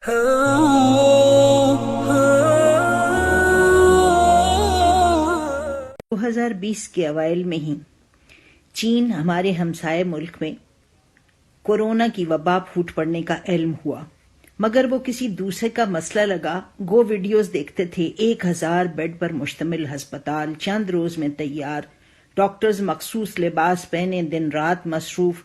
2020 کے اوائل میں ہی چین ہمارے ہمسائے ملک میں کورونا کی وبا پھوٹ پڑنے کا علم ہوا، مگر وہ کسی دوسرے کا مسئلہ لگا گو ویڈیوز دیکھتے تھے۔ 1000 بیڈ پر مشتمل ہسپتال چند روز میں تیار، ڈاکٹرز مخصوص لباس پہنے دن رات مصروف،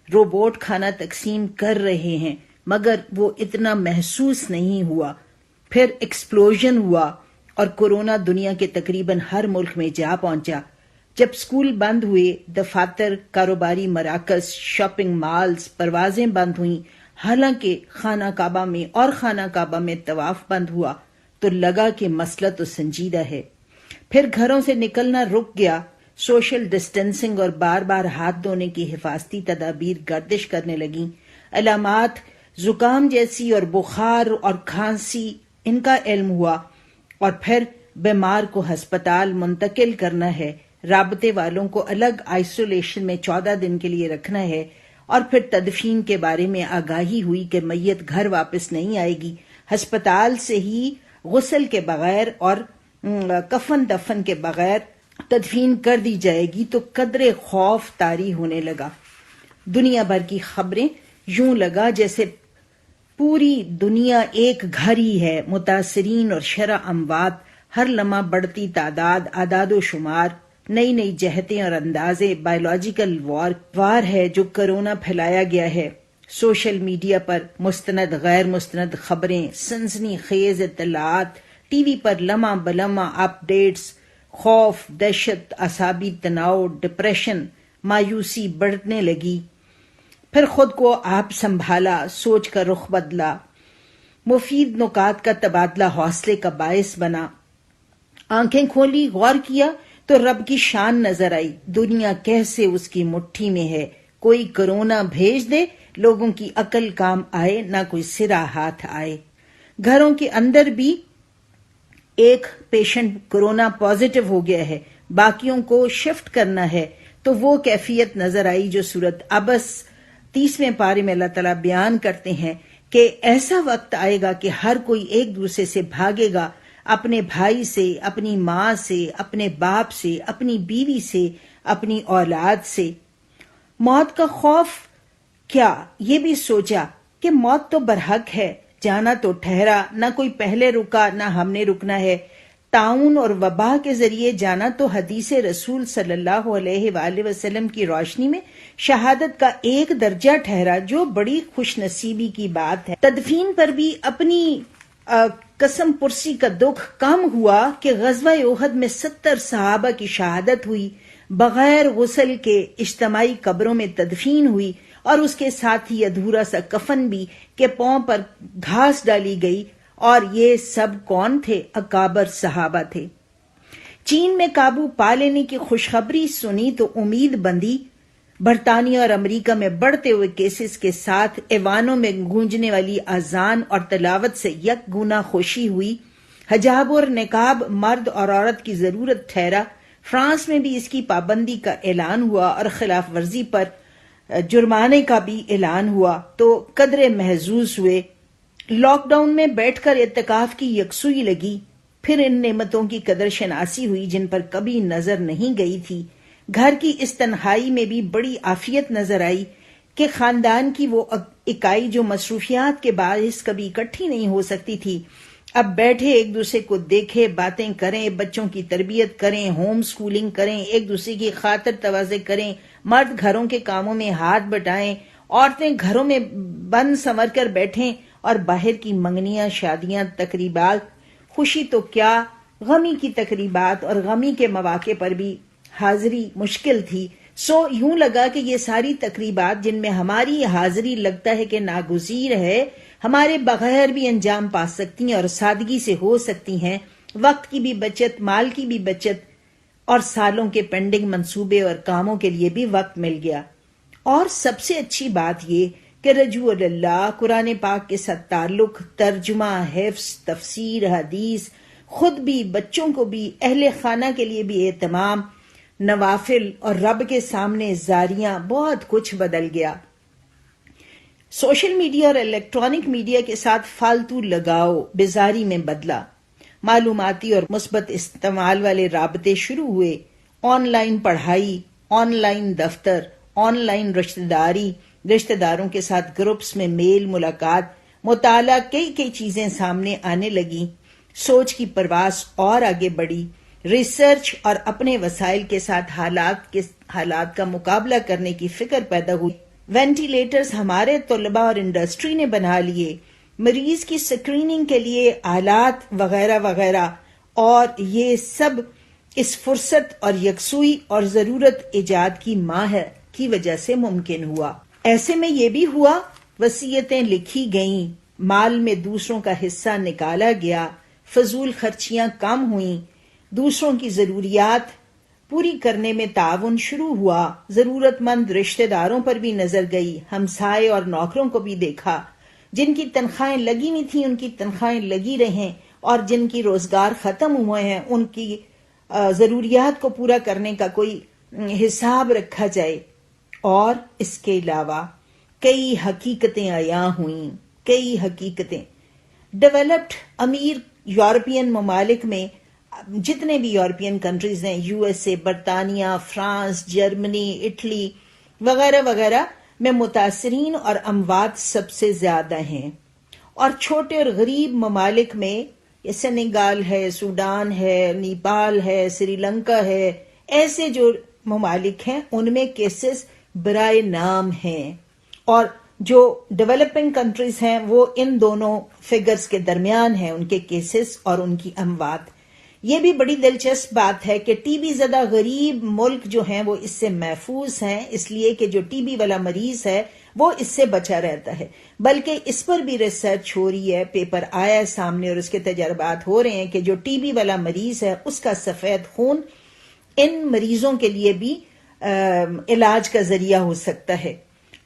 روبوٹ کھانا تقسیم کر رہے ہیں، مگر وہ اتنا محسوس نہیں ہوا۔ پھر ایکسپلوژن ہوا اور کورونا دنیا کے تقریباً ہر ملک میں جا پہنچا۔ جب سکول بند ہوئے، دفاتر، کاروباری مراکز، شاپنگ مالز، پروازیں بند ہوئیں، حالانکہ خانہ کعبہ میں طواف بند ہوا، تو لگا کہ مسئلہ تو سنجیدہ ہے۔ پھر گھروں سے نکلنا رک گیا، سوشل ڈسٹینسنگ اور بار بار ہاتھ دھونے کی حفاظتی تدابیر گردش کرنے لگیں۔ علامات زکام جیسی اور بخار اور کھانسی ان کا علم ہوا، اور پھر بیمار کو ہسپتال منتقل کرنا ہے، رابطے والوں کو الگ آئسولیشن میں 14 دن کے لیے رکھنا ہے، اور پھر تدفین کے بارے میں آگاہی ہوئی کہ میت گھر واپس نہیں آئے گی، ہسپتال سے ہی غسل کے بغیر اور کفن دفن کے بغیر تدفین کر دی جائے گی۔ تو قدرے خوف طاری ہونے لگا۔ دنیا بھر کی خبریں یوں لگا جیسے پوری دنیا ایک گھر ہی ہے۔ متاثرین اور شرح اموات، ہر لمحہ بڑھتی تعداد، اعداد و شمار، نئی نئی جہتیں اور اندازے، بایولوجیکل وار ہے جو کرونا پھیلایا گیا ہے۔ سوشل میڈیا پر مستند غیر مستند خبریں، سنسنی خیز اطلاعات، ٹی وی پر لمحہ بلمحہ اپ ڈیٹس، خوف، دہشت، اعصابی تناؤ، ڈپریشن، مایوسی بڑھنے لگی۔ پھر خود کو آپ سنبھالا، سوچ کا رخ بدلا، مفید نکات کا تبادلہ حوصلے کا باعث بنا۔ آنکھیں کھولی، غور کیا تو رب کی شان نظر آئی۔ دنیا کیسے اس کی مٹھی میں ہے، کوئی کرونا بھیج دے، لوگوں کی عقل کام آئے، نہ کوئی سرا ہاتھ آئے۔ گھروں کے اندر بھی ایک پیشنٹ کرونا پازیٹو ہو گیا ہے، باقیوں کو شفٹ کرنا ہے، تو وہ کیفیت نظر آئی جو صورت ابس 30ویں پارے میں اللہ تعالیٰ بیان کرتے ہیں کہ ایسا وقت آئے گا کہ ہر کوئی ایک دوسرے سے بھاگے گا، اپنے بھائی سے، اپنی ماں سے، اپنے باپ سے، اپنی بیوی سے، اپنی اولاد سے۔ موت کا خوف کیا، یہ بھی سوچا کہ موت تو برحق ہے، جانا تو ٹھہرا، نہ کوئی پہلے رکا نہ ہم نے رکنا ہے۔ طاعون اور وبا کے ذریعے جانا تو حدیث رسول صلی اللہ علیہ وآلہ وسلم کی روشنی میں شہادت کا ایک درجہ ٹھہرا، جو بڑی خوش نصیبی کی بات ہے۔ تدفین پر بھی اپنی قسم پرسی کا دکھ کم ہوا کہ غزوہ احد میں 70 صحابہ کی شہادت ہوئی، بغیر غسل کے اجتماعی قبروں میں تدفین ہوئی، اور اس کے ساتھ ہی ادھورا سا کفن بھی کہ پاؤں پر گھاس ڈالی گئی، اور یہ سب کون تھے؟ اکابر صحابہ تھے۔ چین میں قابو پا لینے کی خوشخبری سنی تو امید بندی۔ برطانیہ اور امریکہ میں بڑھتے ہوئے کیسز کے ساتھ ایوانوں میں گونجنے والی اذان اور تلاوت سے یک گنا خوشی ہوئی۔ حجاب اور نقاب مرد اور عورت کی ضرورت ٹھہرا۔ فرانس میں بھی اس کی پابندی کا اعلان ہوا اور خلاف ورزی پر جرمانے کا بھی اعلان ہوا، تو قدرے محظوظ ہوئے۔ لاک ڈاؤن میں بیٹھ کر اعتکاف کی یکسوئی لگی، پھر ان نعمتوں کی قدر شناسی ہوئی جن پر کبھی نظر نہیں گئی تھی۔ گھر کی اس تنہائی میں بھی بڑی عافیت نظر آئی کہ خاندان کی وہ اکائی جو مصروفیات کے باعث کبھی اکٹھی نہیں ہو سکتی تھی، اب بیٹھے ایک دوسرے کو دیکھے، باتیں کریں، بچوں کی تربیت کریں، ہوم سکولنگ کریں، ایک دوسرے کی خاطر تواضع کریں، مرد گھروں کے کاموں میں ہاتھ بٹائیں، عورتیں گھروں میں بند سنور کر بیٹھیں، اور باہر کی منگنیاں، شادیاں، تقریبات، خوشی تو کیا، غمی کی تقریبات اور غمی کے مواقع پر بھی حاضری مشکل تھی۔ سو یوں لگا کہ یہ ساری تقریبات جن میں ہماری حاضری لگتا ہے کہ ناگزیر ہے، ہمارے بغیر بھی انجام پا سکتی ہیں اور سادگی سے ہو سکتی ہیں۔ وقت کی بھی بچت، مال کی بھی بچت، اور سالوں کے پینڈنگ منصوبے اور کاموں کے لیے بھی وقت مل گیا۔ اور سب سے اچھی بات یہ کہ رجوع اللہ، قرآن پاک کے ساتھ تعلق، ترجمہ، حفظ، تفسیر، حدیث، خود بھی، بچوں کو بھی، اہل خانہ کے لیے بھی اہتمام، نوافل اور رب کے سامنے زاریاں، بہت کچھ بدل گیا۔ سوشل میڈیا اور الیکٹرانک میڈیا کے ساتھ فالتو لگاؤ بیزاری میں بدلا، معلوماتی اور مثبت استعمال والے رابطے شروع ہوئے، آن لائن پڑھائی، آن لائن دفتر، آن لائن رشتہ داروں کے ساتھ گروپس میں میل ملاقات، مطالعہ، کئی چیزیں سامنے آنے لگیں، سوچ کی پرواز اور آگے بڑھی، ریسرچ اور اپنے وسائل کے ساتھ حالات کا مقابلہ کرنے کی فکر پیدا ہوئی، وینٹیلیٹرز ہمارے طلباء اور انڈسٹری نے بنا لیے، مریض کی سکریننگ کے لیے آلات وغیرہ وغیرہ، اور یہ سب اس فرصت اور یکسوئی اور ضرورت ایجاد کی ماہر کی وجہ سے ممکن ہوا۔ ایسے میں یہ بھی ہوا، وصیتیں لکھی گئیں، مال میں دوسروں کا حصہ نکالا گیا، فضول خرچیاں کم ہوئیں، دوسروں کی ضروریات پوری کرنے میں تعاون شروع ہوا، ضرورت مند رشتہ داروں پر بھی نظر گئی، ہمسائے اور نوکروں کو بھی دیکھا، جن کی تنخواہیں لگی نہیں تھیں ان کی تنخواہیں لگی رہیں، اور جن کی روزگار ختم ہوئے ہیں ان کی ضروریات کو پورا کرنے کا کوئی حساب رکھا جائے۔ اور اس کے علاوہ کئی حقیقتیں عیاں ہوئیں، کئی حقیقتیں۔ ڈیولپڈ امیر یورپین ممالک میں جتنے بھی یورپین کنٹریز ہیں، یو ایس اے، برطانیہ، فرانس، جرمنی، اٹلی وغیرہ وغیرہ میں متاثرین اور اموات سب سے زیادہ ہیں، اور چھوٹے اور غریب ممالک میں یہ سینیگال ہے، سوڈان ہے، نیپال ہے، سری لنکا ہے، ایسے جو ممالک ہیں ان میں کیسز برائے نام ہیں، اور جو ڈیولپنگ کنٹریز ہیں وہ ان دونوں فگرز کے درمیان ہیں، ان کے کیسز اور ان کی اموات۔ یہ بھی بڑی دلچسپ بات ہے کہ ٹی بی زدہ غریب ملک جو ہیں وہ اس سے محفوظ ہیں، اس لیے کہ جو ٹی بی والا مریض ہے وہ اس سے بچا رہتا ہے، بلکہ اس پر بھی ریسرچ ہو رہی ہے، پیپر آیا ہے سامنے اور اس کے تجربات ہو رہے ہیں کہ جو ٹی بی والا مریض ہے اس کا سفید خون ان مریضوں کے لیے بھی علاج کا ذریعہ ہو سکتا ہے۔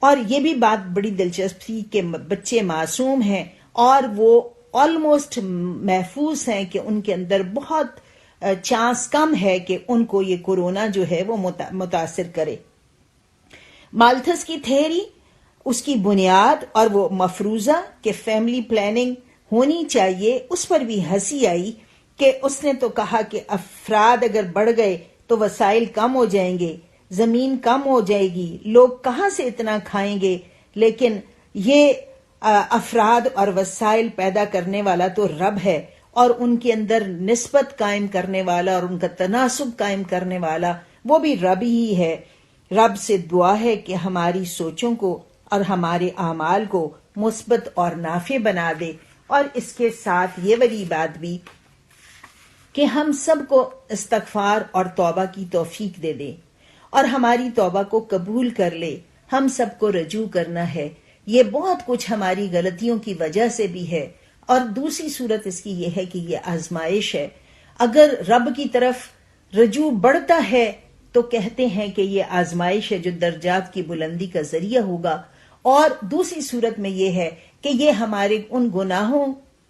اور یہ بھی بات بڑی دلچسپ تھی کہ بچے معصوم ہیں اور وہ آلموسٹ محفوظ ہیں، کہ ان کے اندر بہت چانس کم ہے کہ ان کو یہ کورونا جو ہے وہ متاثر کرے۔ مالتھس کی تھیوری، اس کی بنیاد اور وہ مفروضہ کہ فیملی پلاننگ ہونی چاہیے، اس پر بھی ہنسی آئی کہ اس نے تو کہا کہ افراد اگر بڑھ گئے تو وسائل کم ہو جائیں گے، زمین کم ہو جائے گی، لوگ کہاں سے اتنا کھائیں گے، لیکن یہ افراد اور وسائل پیدا کرنے والا تو رب ہے، اور ان کے اندر نسبت قائم کرنے والا اور ان کا تناسب قائم کرنے والا وہ بھی رب ہی ہے۔ رب سے دعا ہے کہ ہماری سوچوں کو اور ہمارے اعمال کو مثبت اور نافع بنا دے، اور اس کے ساتھ یہ والی بات بھی کہ ہم سب کو استغفار اور توبہ کی توفیق دے دے اور ہماری توبہ کو قبول کر لے۔ ہم سب کو رجوع کرنا ہے، یہ بہت کچھ ہماری غلطیوں کی وجہ سے بھی ہے، اور دوسری صورت اس کی یہ ہے کہ یہ آزمائش ہے۔ اگر رب کی طرف رجوع بڑھتا ہے تو کہتے ہیں کہ یہ آزمائش ہے جو درجات کی بلندی کا ذریعہ ہوگا، اور دوسری صورت میں یہ ہے کہ یہ ہمارے ان گناہوں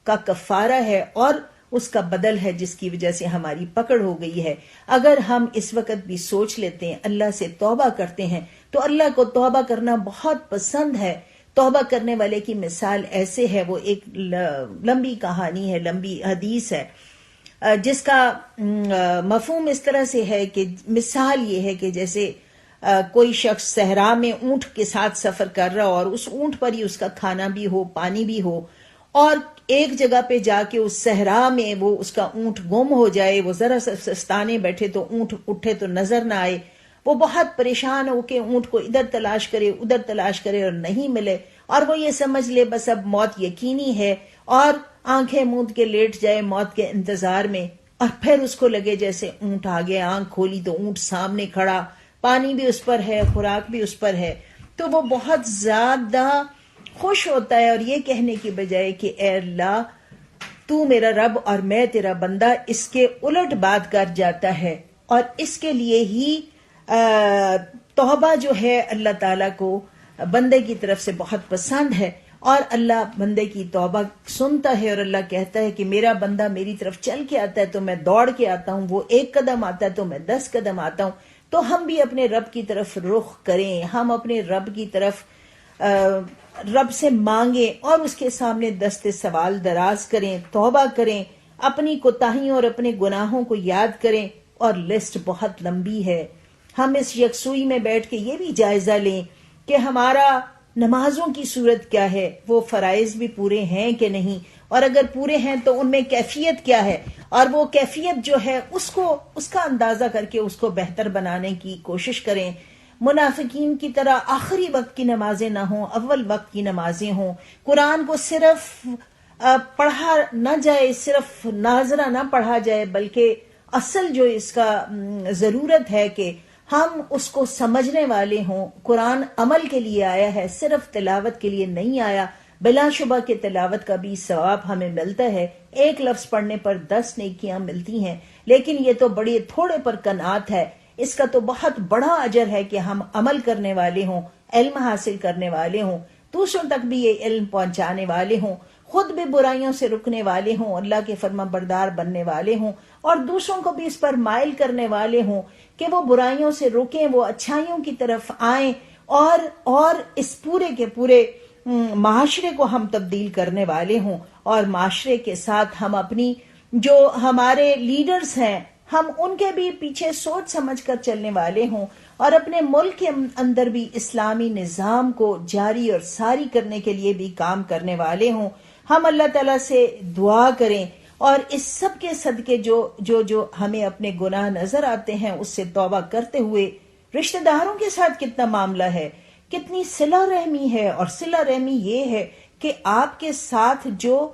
کا کفارہ ہے اور اس کا بدل ہے جس کی وجہ سے ہماری پکڑ ہو گئی ہے۔ اگر ہم اس وقت بھی سوچ لیتے ہیں، اللہ سے توبہ کرتے ہیں، تو اللہ کو توبہ کرنا بہت پسند ہے۔ توبہ کرنے والے کی مثال ایسے ہے، وہ ایک لمبی کہانی ہے، لمبی حدیث ہے، جس کا مفہوم اس طرح سے ہے کہ مثال یہ ہے کہ جیسے کوئی شخص صحرا میں اونٹ کے ساتھ سفر کر رہا اور اس اونٹ پر ہی اس کا کھانا بھی ہو، پانی بھی ہو، اور ایک جگہ پہ جا کے اس صحرا میں وہ اس کا اونٹ گم ہو جائے، وہ ذرا سا سستانے بیٹھے تو اونٹ اٹھے تو نظر نہ آئے، وہ بہت پریشان ہو کے اونٹ کو ادھر تلاش کرے ادھر تلاش کرے اور نہیں ملے، اور وہ یہ سمجھ لے بس اب موت یقینی ہے، اور آنکھیں موند کے لیٹ جائے موت کے انتظار میں، اور پھر اس کو لگے جیسے اونٹ آ گیا، آنکھ کھولی تو اونٹ سامنے کھڑا، پانی بھی اس پر ہے، خوراک بھی اس پر ہے، تو وہ بہت زیادہ خوش ہوتا ہے، اور یہ کہنے کی بجائے کہ اے اللہ تو میرا رب اور میں تیرا بندہ، اس کے الٹ بات کر جاتا ہے، اور اس کے لیے ہی توبہ جو ہے اللہ تعالیٰ کو بندے کی طرف سے بہت پسند ہے، اور اللہ بندے کی توبہ سنتا ہے، اور اللہ کہتا ہے کہ میرا بندہ میری طرف چل کے آتا ہے تو میں دوڑ کے آتا ہوں، وہ 1 قدم آتا ہے تو میں 10 قدم آتا ہوں۔ تو ہم بھی اپنے رب کی طرف رخ کریں، ہم اپنے رب کی طرف رب سے مانگیں اور اس کے سامنے دست سوال دراز کریں، توبہ کریں، اپنی کوتاہیوں اور اپنے گناہوں کو یاد کریں، اور لسٹ بہت لمبی ہے۔ ہم اس یکسوئی میں بیٹھ کے یہ بھی جائزہ لیں کہ ہمارا نمازوں کی صورت کیا ہے، وہ فرائض بھی پورے ہیں کہ نہیں، اور اگر پورے ہیں تو ان میں کیفیت کیا ہے، اور وہ کیفیت جو ہے اس کا اندازہ کر کے اس کو بہتر بنانے کی کوشش کریں۔ منافقین کی طرح آخری وقت کی نمازیں نہ ہوں، اول وقت کی نمازیں ہوں۔ قرآن کو صرف پڑھا نہ جائے، صرف ناظرہ نہ پڑھا جائے، بلکہ اصل جو اس کا ضرورت ہے کہ ہم اس کو سمجھنے والے ہوں۔ قرآن عمل کے لیے آیا ہے، صرف تلاوت کے لیے نہیں آیا۔ بلا شبہ کہ تلاوت کا بھی ثواب ہمیں ملتا ہے، ایک لفظ پڑھنے پر 10 نیکیاں ملتی ہیں، لیکن یہ تو بڑے تھوڑے پر قناعت ہے۔ اس کا تو بہت بڑا اجر ہے کہ ہم عمل کرنے والے ہوں، علم حاصل کرنے والے ہوں، دوسروں تک بھی یہ علم پہنچانے والے ہوں، خود بھی برائیوں سے رکنے والے ہوں، اللہ کے فرما بردار بننے والے ہوں، اور دوسروں کو بھی اس پر مائل کرنے والے ہوں کہ وہ برائیوں سے رکیں، وہ اچھائیوں کی طرف آئیں، اور اس پورے کے پورے معاشرے کو ہم تبدیل کرنے والے ہوں، اور معاشرے کے ساتھ ہم اپنی جو ہمارے لیڈرز ہیں ہم ان کے بھی پیچھے سوچ سمجھ کر چلنے والے ہوں، اور اپنے ملک کے اندر بھی اسلامی نظام کو جاری اور ساری کرنے کے لیے بھی کام کرنے والے ہوں۔ ہم اللہ تعالیٰ سے دعا کریں، اور اس سب کے صدقے جو ہمیں اپنے گناہ نظر آتے ہیں اس سے توبہ کرتے ہوئے، رشتہ داروں کے ساتھ کتنا معاملہ ہے، کتنی صلہ رحمی ہے، اور صلہ رحمی یہ ہے کہ آپ کے ساتھ جو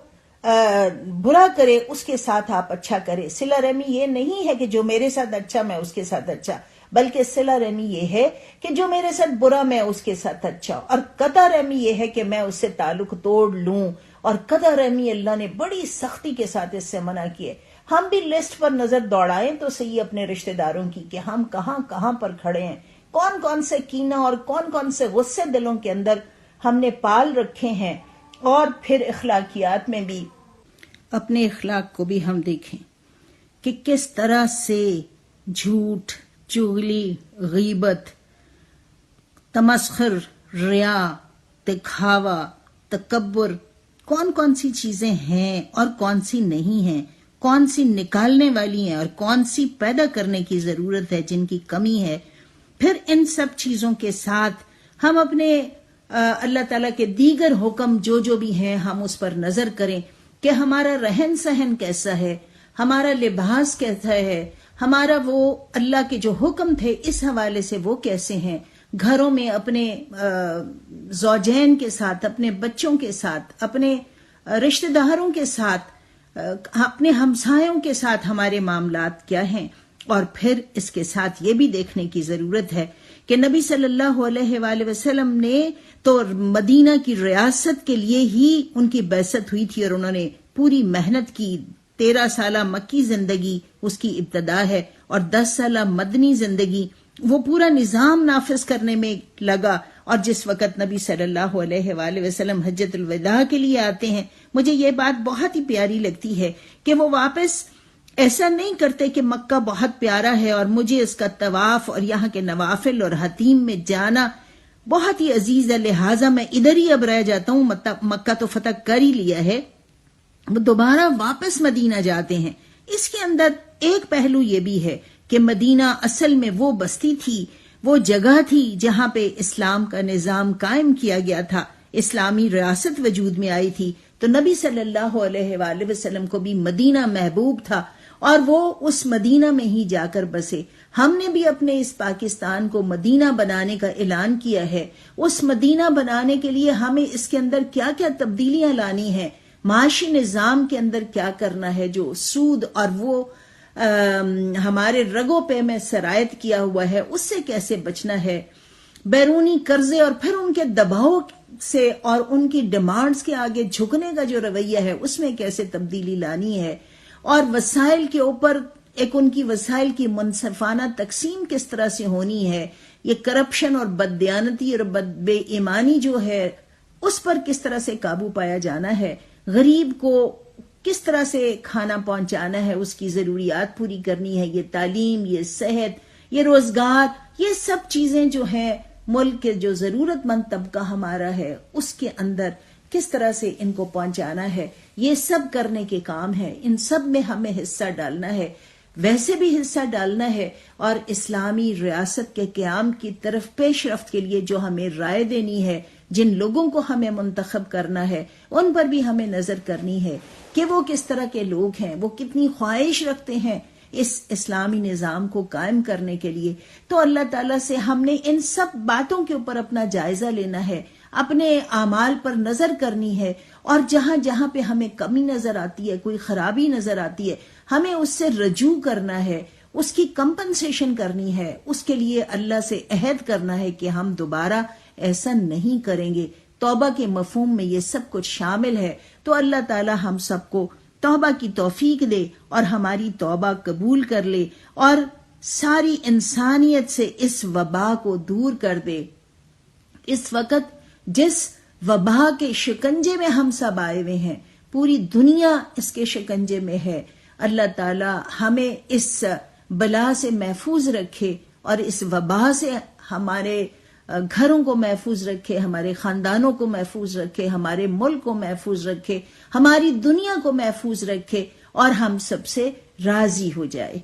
برا کرے اس کے ساتھ آپ اچھا کرے۔ صلہ رحمی یہ نہیں ہے کہ جو میرے ساتھ اچھا میں اس کے ساتھ اچھا، بلکہ صلہ رحمی یہ ہے کہ جو میرے ساتھ برا میں اس کے ساتھ اچھا، اور قطع رحمی یہ ہے کہ میں اس سے تعلق توڑ لوں، اور قطع رحمی اللہ نے بڑی سختی کے ساتھ اس سے منع کیے۔ ہم بھی لسٹ پر نظر دوڑائیں تو صحیح اپنے رشتہ داروں کی کہ ہم کہاں کہاں پر کھڑے ہیں، کون کون سے کینہ اور کون کون سے غصے دلوں کے اندر ہم نے پال رکھے ہیں، اور پھر اخلاقیات میں بھی اپنے اخلاق کو بھی ہم دیکھیں کہ کس طرح سے جھوٹ، چغلی، غیبت، تمسخر، ریا، دکھاوا، تکبر، کون کون سی چیزیں ہیں اور کون سی نہیں ہیں، کون سی نکالنے والی ہیں اور کون سی پیدا کرنے کی ضرورت ہے، جن کی کمی ہے۔ پھر ان سب چیزوں کے ساتھ ہم اپنے اللہ تعالیٰ کے دیگر حکم جو بھی ہیں ہم اس پر نظر کریں کہ ہمارا رہن سہن کیسا ہے، ہمارا لباس کیسا ہے، ہمارا وہ اللہ کے جو حکم تھے اس حوالے سے وہ کیسے ہیں، گھروں میں اپنے زوجین کے ساتھ، اپنے بچوں کے ساتھ، اپنے رشتہ داروں کے ساتھ، اپنے ہمسایوں کے ساتھ ہمارے معاملات کیا ہیں۔ اور پھر اس کے ساتھ یہ بھی دیکھنے کی ضرورت ہے کہ نبی صلی اللہ علیہ وآلہ وسلم نے تو مدینہ کی ریاست کے لیے ہی ان کی بعثت ہوئی تھی، اور انہوں نے پوری محنت کی۔ 13 سالہ مکی زندگی اس کی ابتدا ہے، اور 10 سالہ مدنی زندگی وہ پورا نظام نافذ کرنے میں لگا۔ اور جس وقت نبی صلی اللہ علیہ وآلہ وسلم حجۃ الوداع کے لیے آتے ہیں، مجھے یہ بات بہت ہی پیاری لگتی ہے کہ وہ واپس ایسا نہیں کرتے کہ مکہ بہت پیارا ہے اور مجھے اس کا طواف اور یہاں کے نوافل اور حتیم میں جانا بہت ہی عزیز ہے، لہٰذا میں ادھر ہی اب رہ جاتا ہوں، مکہ تو فتح کر ہی لیا ہے۔ وہ دوبارہ واپس مدینہ جاتے ہیں۔ اس کے اندر ایک پہلو یہ بھی ہے کہ مدینہ اصل میں وہ بستی تھی، وہ جگہ تھی جہاں پہ اسلام کا نظام قائم کیا گیا تھا، اسلامی ریاست وجود میں آئی تھی۔ تو نبی صلی اللہ علیہ وآلہ وسلم کو بھی مدینہ محبوب تھا، اور وہ اس مدینہ میں ہی جا کر بسے۔ ہم نے بھی اپنے اس پاکستان کو مدینہ بنانے کا اعلان کیا ہے۔ اس مدینہ بنانے کے لیے ہمیں اس کے اندر کیا کیا تبدیلیاں لانی ہیں، معاشی نظام کے اندر کیا کرنا ہے، جو سود اور وہ ہمارے رگوں پہ میں سرایت کیا ہوا ہے اس سے کیسے بچنا ہے، بیرونی قرضے اور پھر ان کے دباؤ سے اور ان کی ڈیمانڈز کے آگے جھکنے کا جو رویہ ہے اس میں کیسے تبدیلی لانی ہے، اور وسائل کے اوپر ایک ان کی وسائل کی منصفانہ تقسیم کس طرح سے ہونی ہے، یہ کرپشن اور بددیانتی اور بے ایمانی جو ہے اس پر کس طرح سے قابو پایا جانا ہے، غریب کو کس طرح سے کھانا پہنچانا ہے، اس کی ضروریات پوری کرنی ہے، یہ تعلیم، یہ صحت، یہ روزگار، یہ سب چیزیں جو ہیں ملک کے جو ضرورت مند طبقہ ہمارا ہے اس کے اندر کس طرح سے ان کو پہنچانا ہے، یہ سب کرنے کے کام ہے، ان سب میں ہمیں حصہ ڈالنا ہے، ویسے بھی حصہ ڈالنا ہے، اور اسلامی ریاست کے قیام کی طرف پیش رفت کے لیے جو ہمیں رائے دینی ہے، جن لوگوں کو ہمیں منتخب کرنا ہے ان پر بھی ہمیں نظر کرنی ہے کہ وہ کس طرح کے لوگ ہیں، وہ کتنی خواہش رکھتے ہیں اس اسلامی نظام کو قائم کرنے کے لیے۔ تو اللہ تعالیٰ سے ہم نے ان سب باتوں کے اوپر اپنا جائزہ لینا ہے، اپنے اعمال پر نظر کرنی ہے، اور جہاں جہاں پہ ہمیں کمی نظر آتی ہے، کوئی خرابی نظر آتی ہے، ہمیں اس سے رجوع کرنا ہے، اس کی کمپنسیشن کرنی ہے، اس کے لیے اللہ سے عہد کرنا ہے کہ ہم دوبارہ ایسا نہیں کریں گے۔ توبہ کے مفہوم میں یہ سب کچھ شامل ہے۔ تو اللہ تعالی ہم سب کو توبہ کی توفیق دے اور ہماری توبہ قبول کر لے اور ساری انسانیت سے اس وبا کو دور کر دے۔ اس وقت جس وبا کے شکنجے میں ہم سب آئے ہوئے ہیں، پوری دنیا اس کے شکنجے میں ہے، اللہ تعالی ہمیں اس بلا سے محفوظ رکھے اور اس وبا سے ہمارے گھروں کو محفوظ رکھے، ہمارے خاندانوں کو محفوظ رکھے، ہمارے ملک کو محفوظ رکھے، ہماری دنیا کو محفوظ رکھے اور ہم سب سے راضی ہو جائے۔